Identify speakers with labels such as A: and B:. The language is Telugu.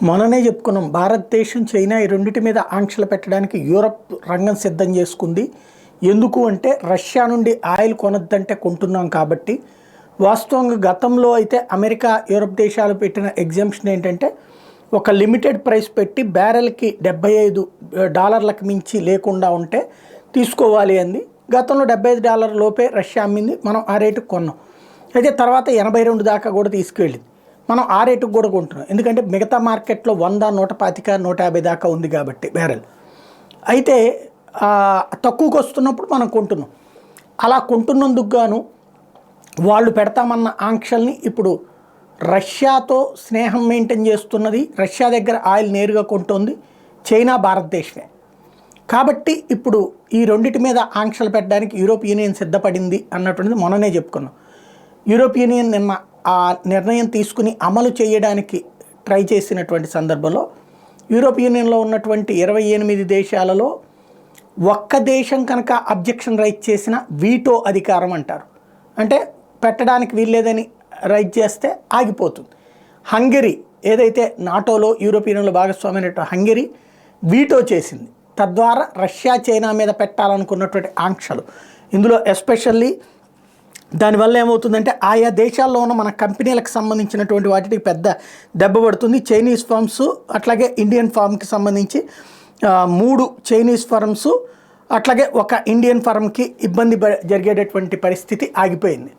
A: మొన్ననే చెప్పుకున్నాం, భారతదేశం చైనా ఈ రెండింటి మీద ఆంక్షలు పెట్టడానికి యూరప్ రంగం సిద్ధం చేసుకుంది. ఎందుకు అంటే రష్యా నుండి ఆయిల్ కొనొద్దంటే కొంటున్నాం కాబట్టి. వాస్తవంగా గతంలో అయితే అమెరికా యూరప్ దేశాలు పెట్టిన ఎగ్జామ్షన్ ఏంటంటే ఒక లిమిటెడ్ ప్రైస్ పెట్టి బ్యారెల్కి $75 మించి లేకుండా ఉంటే తీసుకోవాలి అంది. గతంలో $75 లోపే రష్యా అమ్మింది, మనం ఆ రేటుకు కొన్నాం. అయితే తర్వాత 82 దాకా కూడా తీసుకువెళ్ళింది, మనం ఆ రేటుకు కూడా కొంటున్నాం. ఎందుకంటే మిగతా మార్కెట్లో 100, 125, 150 దాకా ఉంది కాబట్టి బ్యారెల్. అయితే తక్కువకి వస్తున్నప్పుడు మనం కొంటున్నాం. అలా కొంటున్నందుకు గాను వాళ్ళు పెడతామన్న ఆంక్షల్ని ఇప్పుడు రష్యాతో స్నేహం మెయింటైన్ చేస్తున్నది, రష్యా దగ్గర ఆయిల్ నేరుగా కొంటుంది చైనా, భారతదేశమే. కాబట్టి ఇప్పుడు ఈ రెండింటి మీద ఆంక్షలు పెట్టడానికి యూరోప్ యూనియన్ సిద్ధపడింది అన్నటువంటిది మొన్ననే చెప్పుకున్నాం. యూరోప్ యూనియన్ నిన్న ఆ నిర్ణయం తీసుకుని అమలు చేయడానికి ట్రై చేసినటువంటి సందర్భంలో యూరోప్ యూనియన్లో ఉన్నటువంటి 28 దేశాలలో ఒక్క దేశం కనుక అబ్జెక్షన్ రైజ్ చేసిన వీటో అధికారం అంటారు. అంటే పెట్టడానికి వీల్లేదని రైజ్ చేస్తే ఆగిపోతుంది. హంగరీ ఏదైతే నాటోలో యూరోప్ యూనియన్లో భాగస్వామ్యమైన హంగరీ వీటో చేసింది. తద్వారా రష్యా, చైనా మీద పెట్టాలనుకున్నటువంటి ఆంక్షలు ఇందులో ఎస్పెషల్లీ దానివల్ల ఏమవుతుందంటే ఆయా దేశాల్లో ఉన్న మన కంపెనీలకు సంబంధించినటువంటి వాటికి పెద్ద దెబ్బ పడుతుంది. చైనీస్ ఫర్మ్స్ అట్లాగే ఇండియన్ ఫర్మ్కి సంబంధించి 3 చైనీస్ ఫర్మ్స్ అట్లాగే ఒక ఇండియన్ ఫర్మ్కి ఇబ్బంది జరిగేటటువంటి పరిస్థితి ఆగిపోయింది.